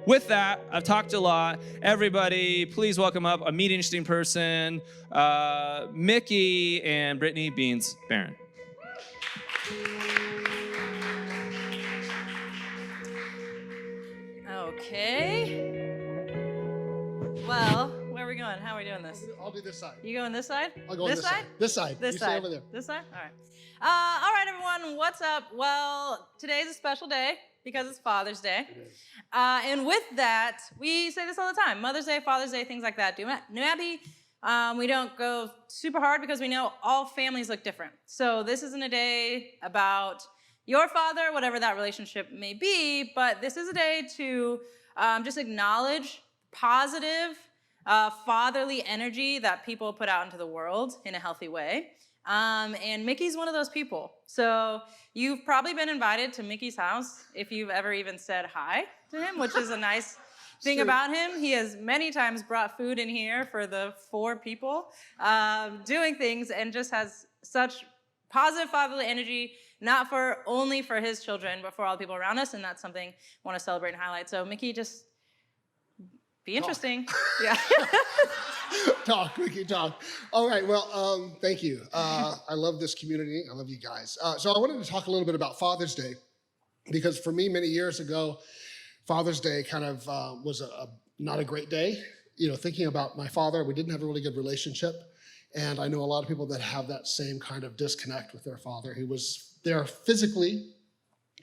with that, I've talked a lot. Everybody, please welcome up a meeting interesting person, Mickey and Brittany Beans Barron. Okay. Well, where are we going? How are we doing this? I'll do this side. You going this side? I'll go on this side. This side. This you side. stay over there. This side? All right. All right, everyone. What's up? Well, today's a special day because it's Father's Day. And with that, we say this all the time. Mother's Day, Father's Day, things like that. We don't go super hard because we know all families look different. So this isn't a day about your father, whatever that relationship may be, but this is a day to just acknowledge positive fatherly energy that people put out into the world in a healthy way. And Mickey's one of those people. So you've probably been invited to Mickey's house if you've ever even said hi to him, which is a nice thing about him. He has many times brought food in here for the 4 people, doing things, and just has such positive fatherly energy, not only for his children, but for all the people around us, and that's something I want to celebrate and highlight. So Mickey, just be interesting. Yeah. Talk, Mickey, talk. All right, well, thank you. I love this community. I love you guys. So I wanted to talk a little bit about Father's Day, because for me, many years ago, Father's Day kind of was not a great day. You know, thinking about my father, we didn't have a really good relationship. And I know a lot of people that have that same kind of disconnect with their father. He was there physically,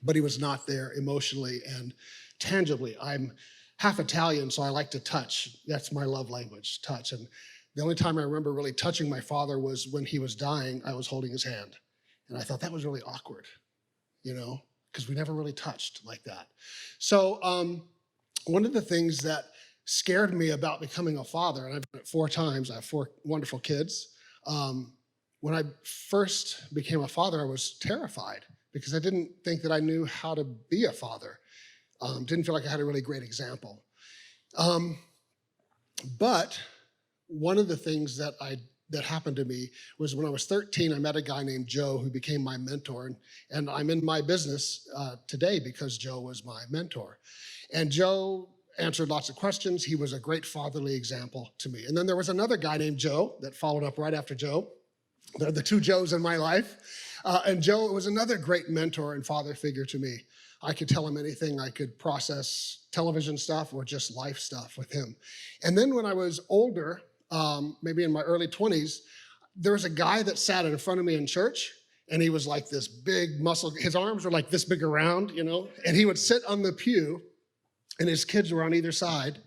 but he was not there emotionally and tangibly. I'm half Italian, so I like to touch. That's my love language, touch. And the only time I remember really touching my father was when he was dying. I was holding his hand. And I thought that was really awkward, you know, because we never really touched like that. So one of the things that scared me about becoming a father, and I've done it 4 times, I have 4 wonderful kids. When I first became a father, I was terrified because I didn't think that I knew how to be a father. Didn't feel like I had a really great example. But one of the things that happened to me was when I was 13, I met a guy named Joe who became my mentor. And I'm in my business today because Joe was my mentor. And Joe answered lots of questions. He was a great fatherly example to me. And then there was another guy named Joe that followed up right after Joe. They're the 2 Joes in my life. And Joe was another great mentor and father figure to me. I could tell him anything. I could process television stuff or just life stuff with him. And then when I was older, maybe in my early 20s, there was a guy that sat in front of me in church, and he was like this big muscle. His arms were like this big around, you know, and he would sit on the pew, and his kids were on either side,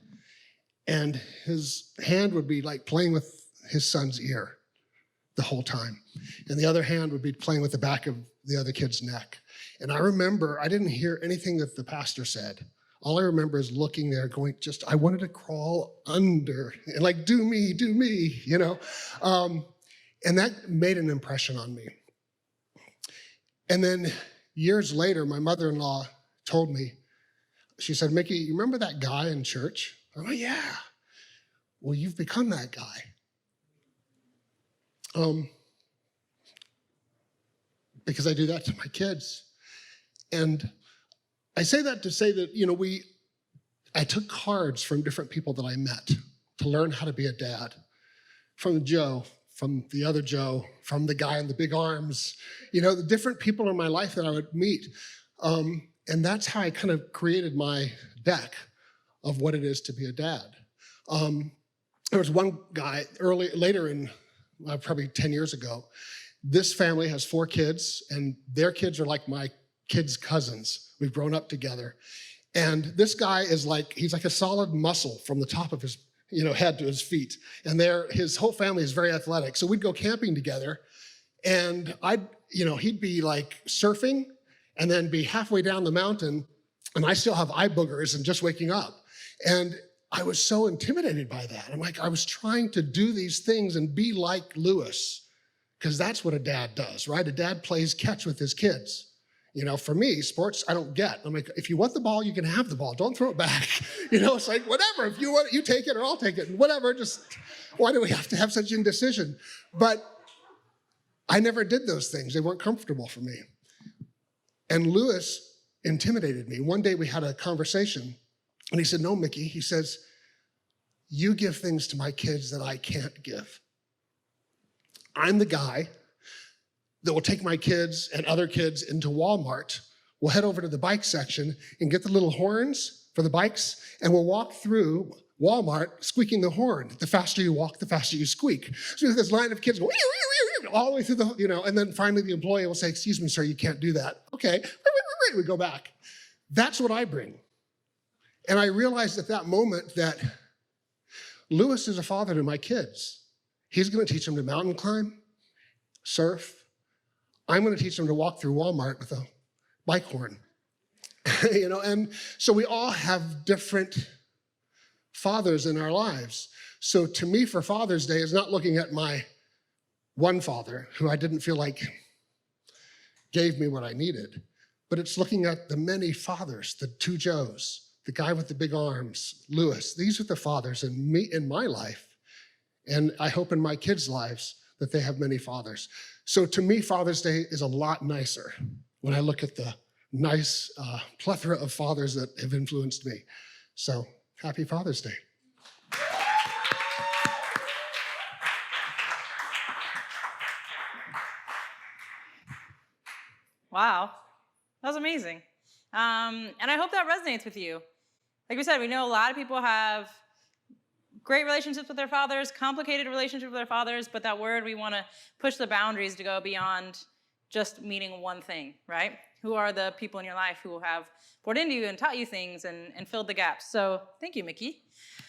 and his hand would be like playing with his son's ear the whole time. And the other hand would be playing with the back of the other kid's neck. And I remember, I didn't hear anything that the pastor said. All I remember is looking there going, I wanted to crawl under and like, do me, you know? And that made an impression on me. And then years later, my mother-in-law told me, she said, Mickey, you remember that guy in church? I'm like, yeah. Well, you've become that guy. Because I do that to my kids. And I say that to say that, you know, I took cards from different people that I met to learn how to be a dad. From Joe, from the other Joe, from the guy in the big arms, you know, the different people in my life that I would meet. And that's how I kind of created my deck of what it is to be a dad. There was one guy later in, probably 10 years ago. This family has 4 kids, and their kids are like my kids' cousins. We've grown up together. And this guy is like, he's like a solid muscle from the top of his head to his feet. And his whole family is very athletic. So we'd go camping together, and he'd be like surfing and then be halfway down the mountain, and I still have eye boogers and just waking up. And I was so intimidated by that. I'm like, I was trying to do these things and be like Lewis, because that's what a dad does, right? A dad plays catch with his kids. You know, for me, sports, I don't get. I'm like, if you want the ball, you can have the ball. Don't throw it back. You know, it's like, whatever. If you want it, you take it or I'll take it. Whatever, why do we have to have such indecision? But I never did those things. They weren't comfortable for me. And Lewis intimidated me. One day we had a conversation, And he said, no, Mickey. He says, you give things to my kids that I can't give. I'm the guy that will take my kids and other kids into Walmart. We'll head over to the bike section and get the little horns for the bikes, and we'll walk through Walmart squeaking the horn. The faster you walk, the faster you squeak. So there's this line of kids go all the way through the, and then finally the employee will say, excuse me, sir, you can't do that. Okay, we go back. That's what I bring. And I realized at that moment that Lewis is a father to my kids. He's going to teach them to mountain climb, surf. I'm going to teach them to walk through Walmart with a bike horn. And so we all have different fathers in our lives. So to me, for Father's Day, is not looking at my one father who I didn't feel like gave me what I needed, but it's looking at the many fathers, the two Joes, the guy with the big arms, Lewis. These are the fathers in my life, and I hope in my kids' lives that they have many fathers. So to me, Father's Day is a lot nicer when I look at the nice plethora of fathers that have influenced me. So happy Father's Day. Wow, that was amazing. And I hope that resonates with you. Like we said, we know a lot of people have great relationships with their fathers, complicated relationships with their fathers, but that word, we want to push the boundaries to go beyond just meaning one thing, right? Who are the people in your life who have poured into you and taught you things and filled the gaps? So thank you, Mickey.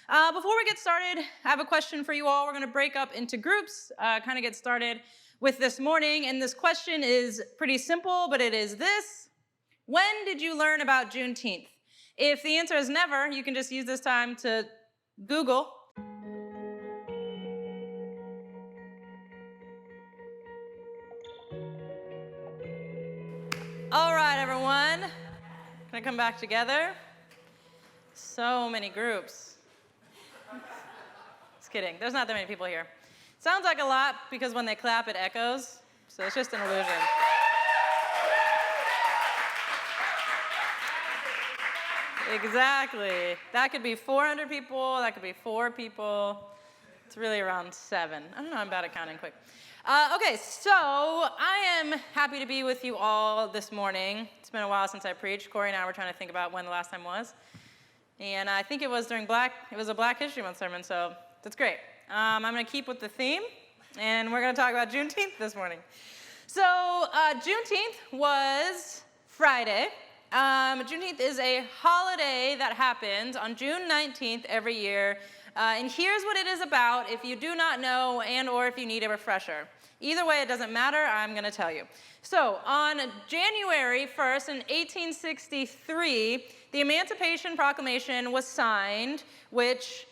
Before we get started, I have a question for you all. We're going to break up into groups, kind of get started with this morning. And this question is pretty simple, but it is this: when did you learn about Juneteenth? If the answer is never, you can just use this time to Google. All right, everyone. Can I come back together? So many groups. Just kidding. There's not that many people here. Sounds like a lot because when they clap, it echoes. So it's just an illusion. Exactly. That could be 400 people. That could be 4 people. It's really around 7. I don't know. I'm bad at counting quick. Okay, so I am happy to be with you all this morning. It's been a while since I preached. Corey and I were trying to think about when the last time was. And I think it was during it was a Black History Month sermon, so that's great. I'm going to keep with the theme, and we're going to talk about Juneteenth this morning. So Juneteenth was Friday. Juneteenth is a holiday that happens on June 19th every year. And here's what it is about if you do not know and or if you need a refresher. Either way, it doesn't matter. I'm going to tell you. So on January 1st in 1863, the Emancipation Proclamation was signed, which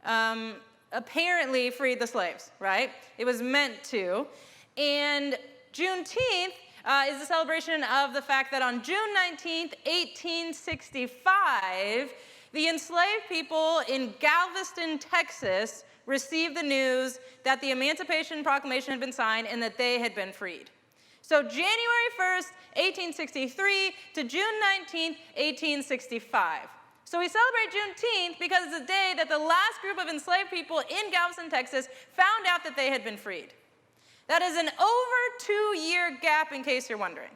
apparently freed the slaves, right? It was meant to. And Juneteenth is the celebration of the fact that on June 19th, 1865, the enslaved people in Galveston, Texas, received the news that the Emancipation Proclamation had been signed and that they had been freed. So January 1st, 1863 to June 19th, 1865. So we celebrate Juneteenth because it's the day that the last group of enslaved people in Galveston, Texas, found out that they had been freed. That is an over 2-year gap, in case you're wondering.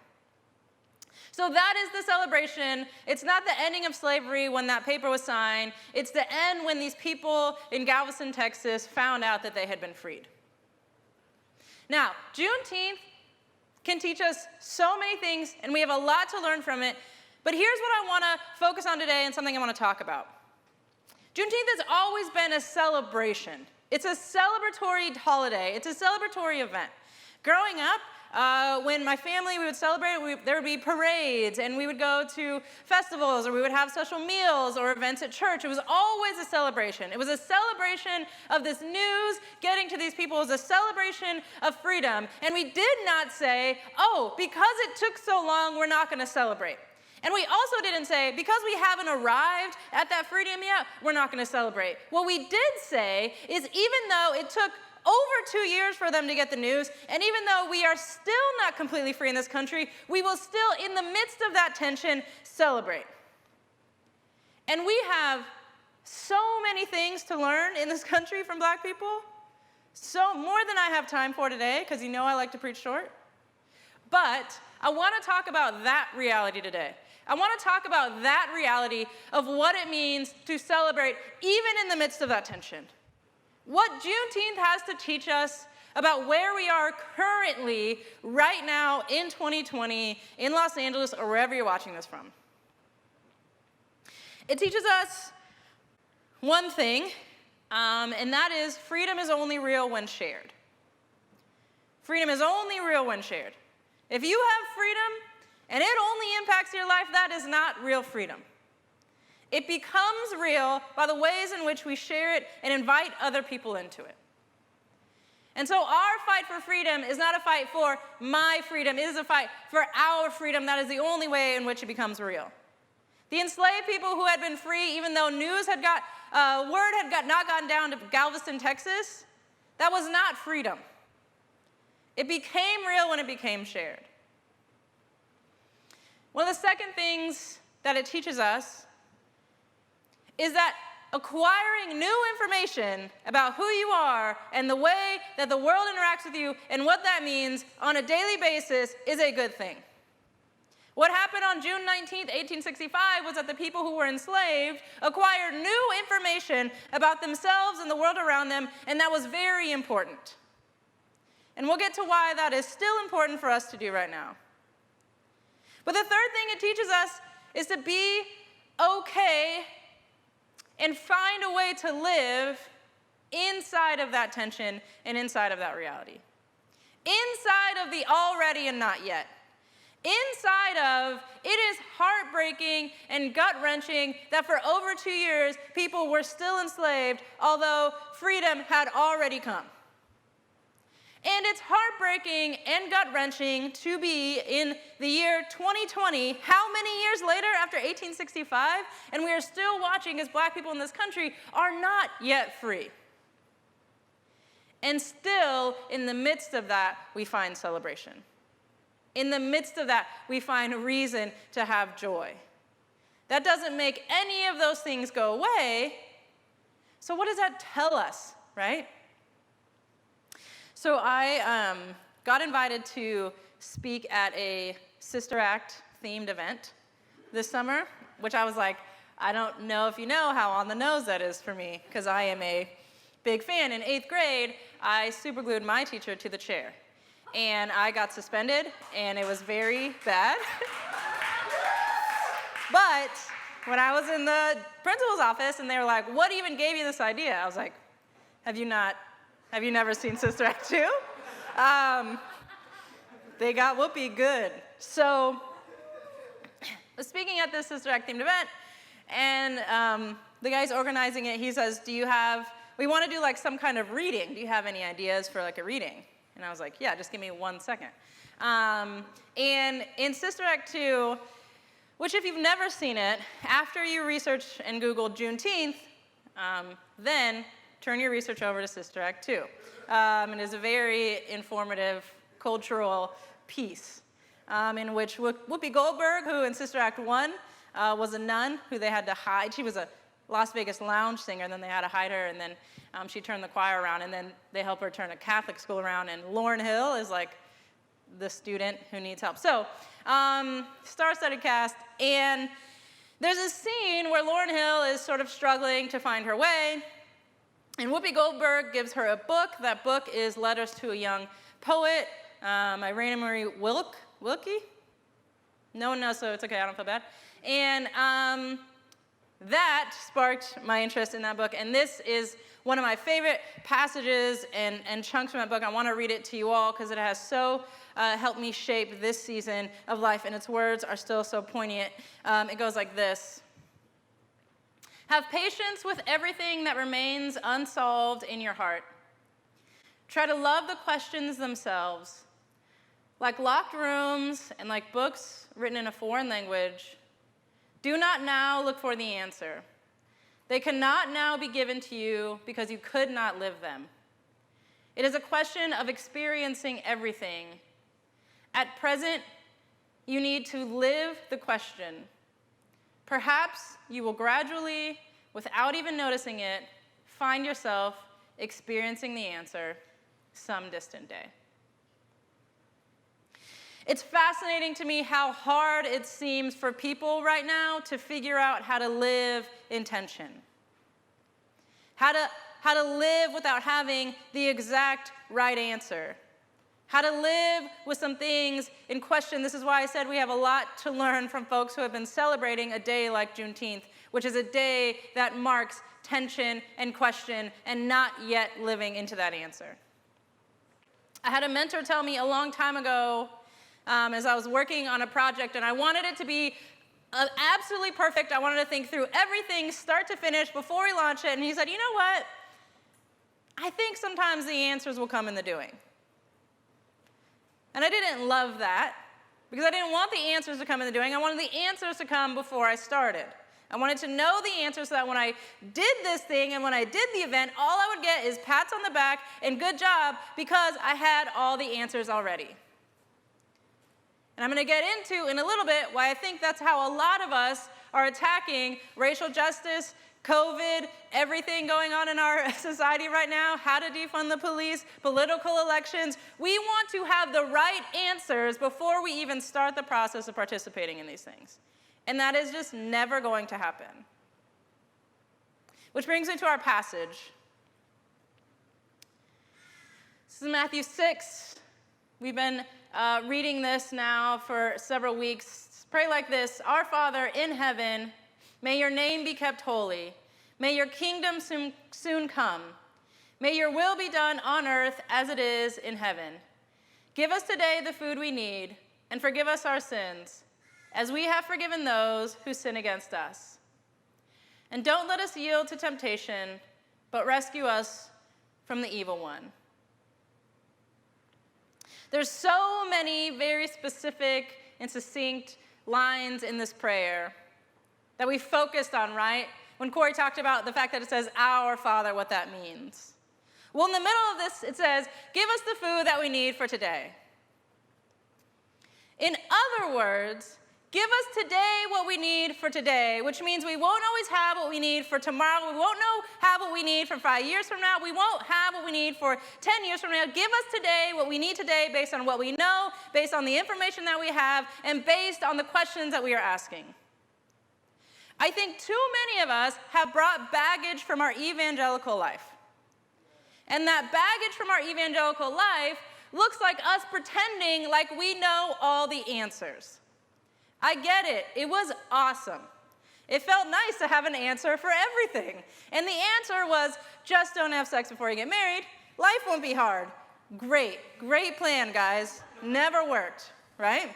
So that is the celebration. It's not the ending of slavery when that paper was signed. It's the end when these people in Galveston, Texas found out that they had been freed. Now, Juneteenth can teach us so many things, and we have a lot to learn from it. But here's what I want to focus on today and something I want to talk about. Juneteenth has always been a celebration. It's a celebratory holiday. It's a celebratory event. Growing up, when my family, we would celebrate, there would be parades, and we would go to festivals, or we would have special meals or events at church. It was always a celebration. It was a celebration of this news getting to these people. It was a celebration of freedom. And we did not say, oh, because it took so long, we're not going to celebrate. And we also didn't say, because we haven't arrived at that freedom yet, we're not going to celebrate. What we did say is, even though it took over 2 years for them to get the news, and even though we are still not completely free in this country, we will still, in the midst of that tension, celebrate. And we have so many things to learn in this country from black people. So more than I have time for today, because you know I like to preach short. But I want to talk about that reality today. I want to talk about that reality of what it means to celebrate even in the midst of that tension. What Juneteenth has to teach us about where we are currently, right now, in 2020, in Los Angeles, or wherever you're watching this from. It teaches us one thing, and that is freedom is only real when shared. Freedom is only real when shared. If you have freedom, and it only impacts your life, that is not real freedom. It becomes real by the ways in which we share it and invite other people into it. And so our fight for freedom is not a fight for my freedom. It is a fight for our freedom. That is the only way in which it becomes real. The enslaved people who had been free, even though news had word had not gotten down to Galveston, Texas, that was not freedom. It became real when it became shared. One of the second things that it teaches us is that acquiring new information about who you are and the way that the world interacts with you and what that means on a daily basis is a good thing. What happened on June 19th, 1865 was that the people who were enslaved acquired new information about themselves and the world around them, and that was very important. And we'll get to why that is still important for us to do right now. But the third thing it teaches us is to be okay and find a way to live inside of that tension and inside of that reality. Inside of the already and not yet. Inside of, it is heartbreaking and gut-wrenching that for over 2 years, people were still enslaved, although freedom had already come. And it's heartbreaking and gut-wrenching to be in the year 2020, how many years later after 1865, and we are still watching as black people in this country are not yet free. And still, in the midst of that, we find celebration. In the midst of that, we find reason to have joy. That doesn't make any of those things go away. So what does that tell us, right? So I got invited to speak at a Sister Act themed event this summer, which I was like, I don't know if you know how on the nose that is for me, because I am a big fan. In 8th grade, I superglued my teacher to the chair, and I got suspended, and it was very bad. But when I was in the principal's office, and they were like, what even gave you this idea? I was like, have you never seen Sister Act 2? They got Whoopi good. So, I was speaking at this Sister Act themed event, and the guy's organizing it, he says, we want to do like some kind of reading. Do you have any ideas for like a reading? And I was like, yeah, just give me 1 second. And in Sister Act 2, which if you've never seen it, after you research and Google Juneteenth, then turn your research over to Sister Act 2. It is a very informative cultural piece in which Whoopi Goldberg, who in Sister Act 1 was a nun who they had to hide. She was a Las Vegas lounge singer, and then they had to hide her, and then she turned the choir around, and then they help her turn a Catholic school around, and Lauryn Hill is like the student who needs help. So, star-studded cast, and there's a scene where Lauryn Hill is sort of struggling to find her way, and Whoopi Goldberg gives her a book. That book is Letters to a Young Poet, Irena Marie Wilkie? No one knows, so it's okay, I don't feel bad. And that sparked my interest in that book, and this is one of my favorite passages and chunks from that book. I want to read it to you all because it has so helped me shape this season of life, and its words are still so poignant. It goes like this. Have patience with everything that remains unsolved in your heart. Try to love the questions themselves. Like locked rooms and like books written in a foreign language, do not now look for the answer. They cannot now be given to you because you could not live them. It is a question of experiencing everything. At present, you need to live the question. perhaps you will gradually, without even noticing it, find yourself experiencing the answer some distant day. It's fascinating to me how hard it seems for people right now to figure out how to live in tension. How to live without having the exact right answer. How to live with some things in question. This is why I said we have a lot to learn from folks who have been celebrating a day like Juneteenth, which is a day that marks tension and question and not yet living into that answer. I had a mentor tell me a long time ago, as I was working on a project, and I wanted it to be absolutely perfect. I wanted to think through everything, start to finish, before we launch it. And he said, you know what? I think sometimes the answers will come in the doing. And I didn't love that, because I didn't want the answers to come in the doing. I wanted the answers to come before I started. I wanted to know the answers so that when I did this thing and when I did the event, all I would get is pats on the back and good job, because I had all the answers already. And I'm going to get into in a little bit why I think that's how a lot of us are attacking racial justice, COVID, everything going on in our society right now, how to defund the police, political elections. We want to have the right answers before we even start the process of participating in these things. And that is just never going to happen. Which brings me to our passage. This is Matthew 6. We've been reading this now for several weeks. Pray like this: Our Father in heaven, may your name be kept holy. May your kingdom soon come. May your will be done on earth as it is in heaven. Give us today the food we need, and forgive us our sins, as we have forgiven those who sin against us. And don't let us yield to temptation, but rescue us from the evil one. There's so many very specific and succinct lines in this prayer that we focused on, right? When Corey talked about the fact that it says, Our Father, what that means. Well, in the middle of this, it says, give us the food that we need for today. In other words, give us today what we need for today, which means we won't always have what we need for tomorrow. We won't have what we need for 5 years from now. We won't have what we need for 10 years from now. Give us today what we need today based on what we know, based on the information that we have, and based on the questions that we are asking. I think too many of us have brought baggage from our evangelical life. And that baggage from our evangelical life looks like us pretending like we know all the answers. I get it. It was awesome. It felt nice to have an answer for everything. And the answer was, just don't have sex before you get married. Life won't be hard. Great. Great plan, guys. Never worked, right?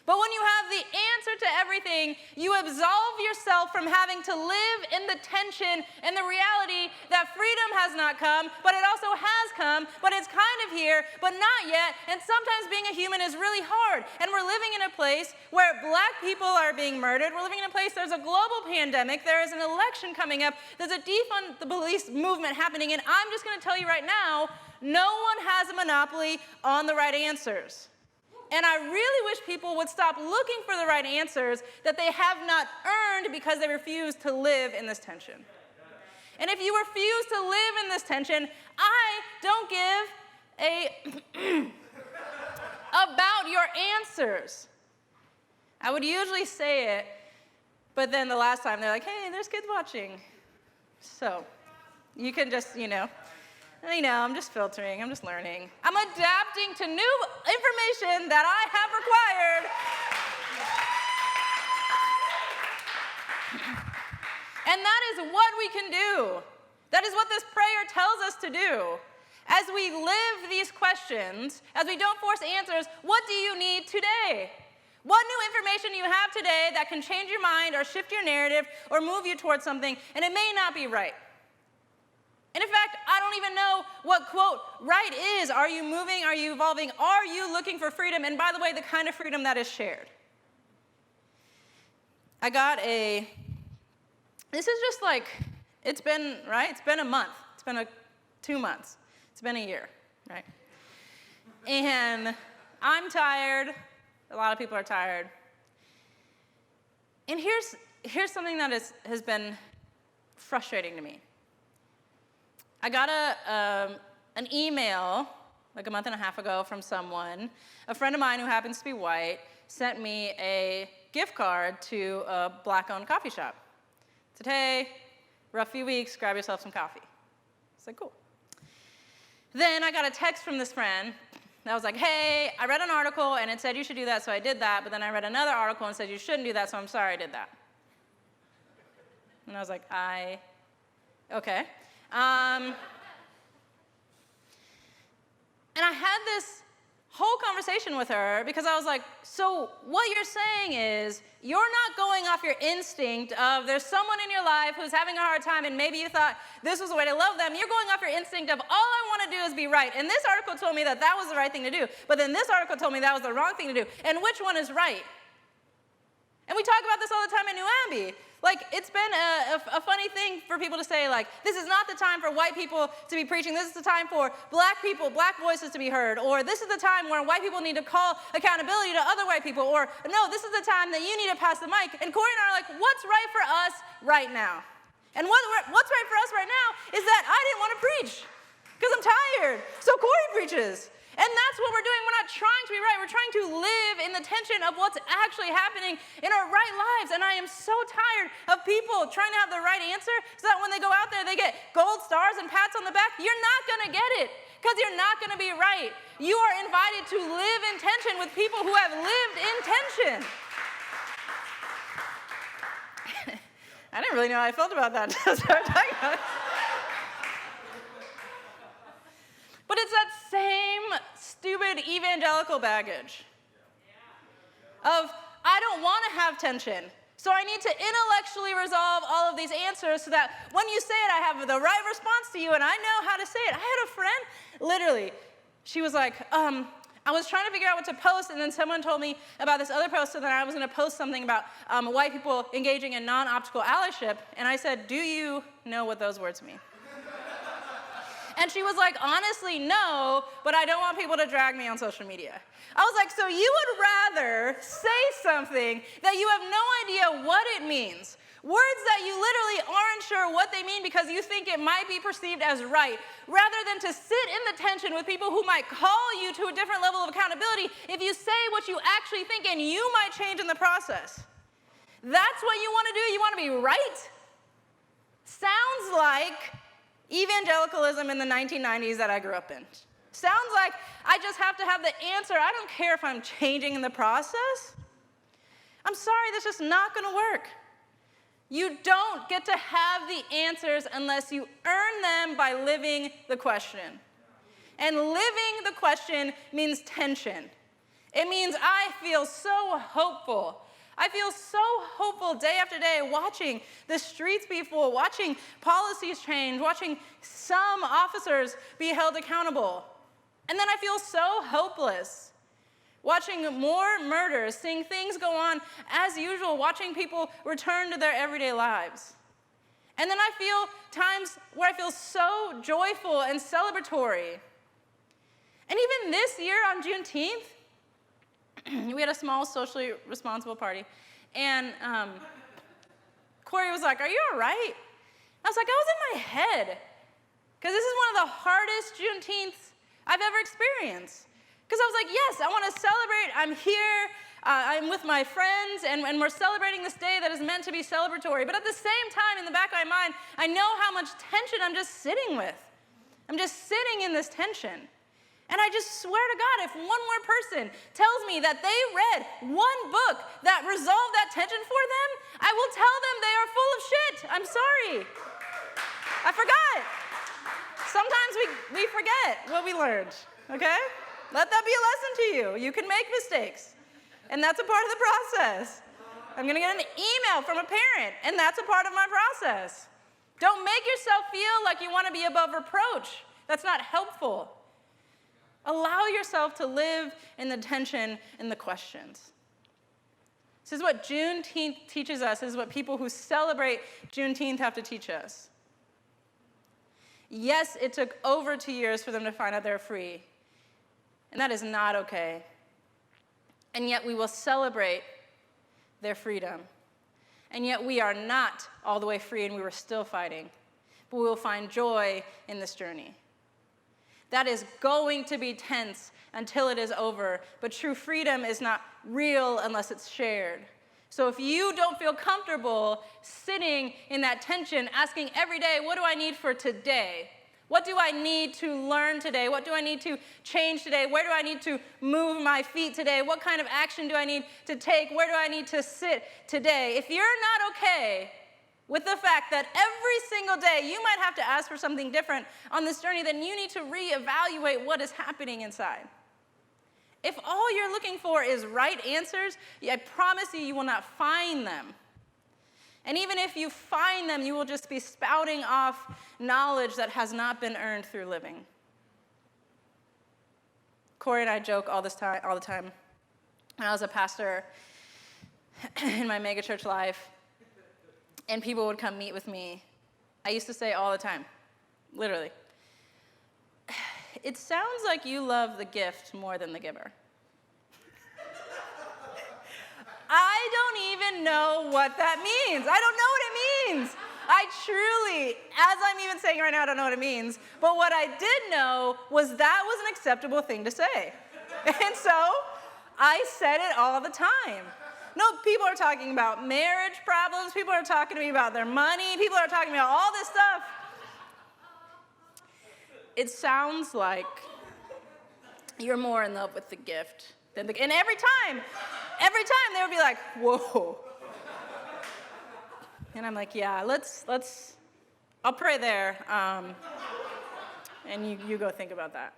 But when you have the answer to everything, you absolve yourself from having to live in the tension and the reality that freedom has not come, but it also has come, but it's kind of here, but not yet. And sometimes being a human is really hard. And we're living in a place where black people are being murdered. We're living in a place, there's a global pandemic. There is an election coming up. There's a defund the police movement happening. And I'm just going to tell you right now, no one has a monopoly on the right answers. And I really wish people would stop looking for the right answers that they have not earned because they refuse to live in this tension. And if you refuse to live in this tension, I don't give a about your answers. I would usually say it, but then the last time they're like, hey, there's kids watching. So you can just, I'm just filtering, I'm just learning. I'm adapting to new information that I have required. And that is what we can do. That is what this prayer tells us to do. As we live these questions, as we don't force answers, what do you need today? What new information do you have today that can change your mind or shift your narrative or move you towards something, and it may not be right? And in fact, I don't even know what, quote, right is. Are you moving? Are you evolving? Are you looking for freedom? And by the way, the kind of freedom that is shared. I got this is just like, it's been, right? It's been a month. It's been 2 months. It's been a year, right? And I'm tired. A lot of people are tired. And here's something that has been frustrating to me. I got an email like a month and a half ago from someone, a friend of mine who happens to be white, sent me a gift card to a black-owned coffee shop. Said, hey, rough few weeks, grab yourself some coffee. It's like, cool. Then I got a text from this friend that was like, hey, I read an article and it said you should do that, so I did that, but then I read another article and said you shouldn't do that, so I'm sorry I did that. And I was like, okay. And I had this whole conversation with her because I was like, so what you're saying is you're not going off your instinct of there's someone in your life who's having a hard time and maybe you thought this was a way to love them. You're going off your instinct of all I want to do is be right. And this article told me that that was the right thing to do. But then this article told me that was the wrong thing to do. And which one is right? And we talk about this all the time in New Abbey. Like, it's been a funny thing for people to say, like, this is not the time for white people to be preaching. This is the time for black people, black voices to be heard. Or this is the time where white people need to call accountability to other white people. Or, no, this is the time that you need to pass the mic. And Corey and I are like, what's right for us right now? And what's right for us right now is that I didn't want to preach because I'm tired. So Corey preaches. And that's what we're doing. We're not trying to be right. We're trying to live in the tension of what's actually happening in our right lives. And I am so tired of people trying to have the right answer so that when they go out there, they get gold stars and pats on the back. You're not going to get it because you're not going to be right. You are invited to live in tension with people who have lived in tension. I didn't really know how I felt about that until I started talking about it. But it's that same stupid evangelical baggage of, I don't want to have tension, so I need to intellectually resolve all of these answers so that when you say it, I have the right response to you and I know how to say it. I had a friend, literally, she was like, I was trying to figure out what to post, and then someone told me about this other post, so then I was going to post something about white people engaging in non-optical allyship, and I said, do you know what those words mean? And she was like, honestly, no, but I don't want people to drag me on social media. I was like, so you would rather say something that you have no idea what it means, words that you literally aren't sure what they mean because you think it might be perceived as right, rather than to sit in the tension with people who might call you to a different level of accountability if you say what you actually think and you might change in the process. That's what you want to do? You want to be right? Sounds like evangelicalism in the 1990s that I grew up in. Sounds like I just have to have the answer. I don't care if I'm changing in the process. I'm sorry, that's just not going to work. You don't get to have the answers unless you earn them by living the question. And living the question means tension. It means I feel so hopeful. I feel so hopeful day after day watching the streets be full, watching policies change, watching some officers be held accountable. And then I feel so hopeless watching more murders, seeing things go on as usual, watching people return to their everyday lives. And then I feel times where I feel so joyful and celebratory. And even this year on Juneteenth, we had a small socially responsible party, and Corey was like, are you all right? I was like, I was in my head, because this is one of the hardest Juneteenths I've ever experienced. Because I was like, yes, I want to celebrate, I'm here, I'm with my friends, and we're celebrating this day that is meant to be celebratory. But at the same time, in the back of my mind, I know how much tension I'm just sitting with. I'm just sitting in this tension. And I just swear to God, if one more person tells me that they read one book that resolved that tension for them, I will tell them they are full of shit. I'm sorry. I forgot. Sometimes we forget what we learned, okay? Let that be a lesson to you. You can make mistakes, and that's a part of the process. I'm going to get an email from a parent, and that's a part of my process. Don't make yourself feel like you want to be above reproach. That's not helpful. Allow yourself to live in the tension and the questions. This is what Juneteenth teaches us. This is what people who celebrate Juneteenth have to teach us. Yes, it took over 2 years for them to find out they're free, and that is not okay. And yet we will celebrate their freedom. And yet we are not all the way free and we were still fighting. But we will find joy in this journey. That is going to be tense until it is over. But true freedom is not real unless it's shared. So if you don't feel comfortable sitting in that tension, asking every day, what do I need for today? What do I need to learn today? What do I need to change today? Where do I need to move my feet today? What kind of action do I need to take? Where do I need to sit today? If you're not okay with the fact that every single day you might have to ask for something different on this journey, then you need to reevaluate what is happening inside. If all you're looking for is right answers, I promise you, you will not find them. And even if you find them, you will just be spouting off knowledge that has not been earned through living. Corey and I joke all the time. When I was a pastor in my megachurch life, and people would come meet with me, I used to say all the time, literally, it sounds like you love the gift more than the giver. I don't even know what that means. I don't know what it means. I truly, as I'm even saying right now, I don't know what it means. But what I did know was that was an acceptable thing to say. And so I said it all the time. No, people are talking about marriage problems. People are talking to me about their money. People are talking about all this stuff. It sounds like you're more in love with the gift than the, and every time they would be like, whoa. And I'm like, yeah, let's, I'll pray there, and you go think about that.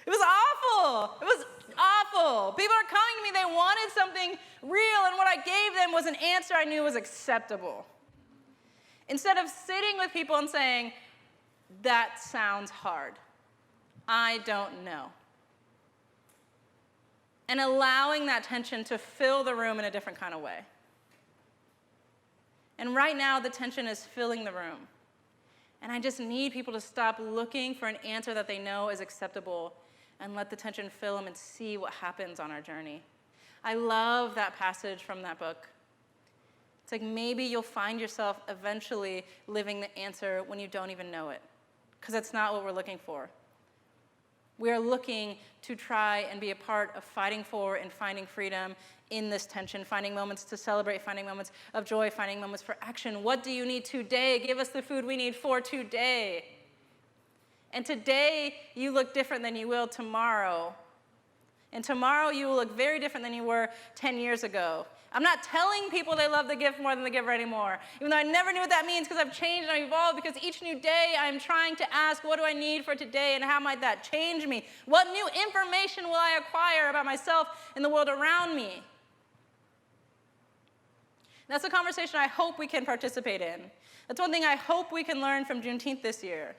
It was awful. It was awful. People are coming to me, they wanted something real, and what I gave them was an answer I knew was acceptable. Instead of sitting with people and saying, that sounds hard. I don't know. And allowing that tension to fill the room in a different kind of way. And right now, the tension is filling the room. And I just need people to stop looking for an answer that they know is acceptable and let the tension fill them and see what happens on our journey. I love that passage from that book. It's like maybe you'll find yourself eventually living the answer when you don't even know it, because that's not what we're looking for. We are looking to try and be a part of fighting for and finding freedom in this tension, finding moments to celebrate, finding moments of joy, finding moments for action. What do you need today? Give us the food we need for today. And today, you look different than you will tomorrow. And tomorrow, you will look very different than you were 10 years ago. I'm not telling people they love the gift more than the giver anymore, even though I never knew what that means because I've changed and I've evolved, because each new day I'm trying to ask, what do I need for today and how might that change me? What new information will I acquire about myself and the world around me? That's a conversation I hope we can participate in. That's one thing I hope we can learn from Juneteenth this year.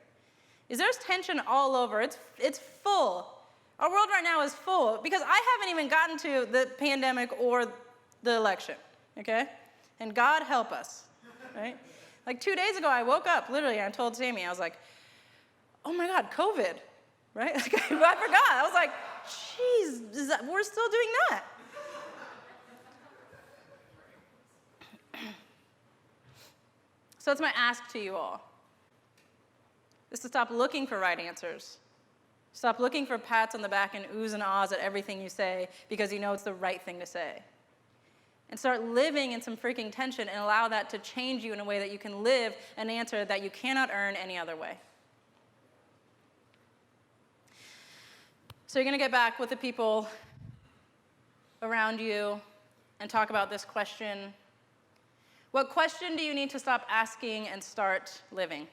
Is there's tension all over. It's full. Our world right now is full because I haven't even gotten to the pandemic or the election, okay? And God help us, right? Like 2 days ago, I woke up, literally, and I told Sammy, I was like, oh my God, COVID, right? Like, I forgot. I was like, geez, we're still doing that. So it's my ask to you all, is to stop looking for right answers. Stop looking for pats on the back and oohs and ahs at everything you say because you know it's the right thing to say. And start living in some freaking tension and allow that to change you in a way that you can live an answer that you cannot earn any other way. So you're going to get back with the people around you and talk about this question. What question do you need to stop asking and start living?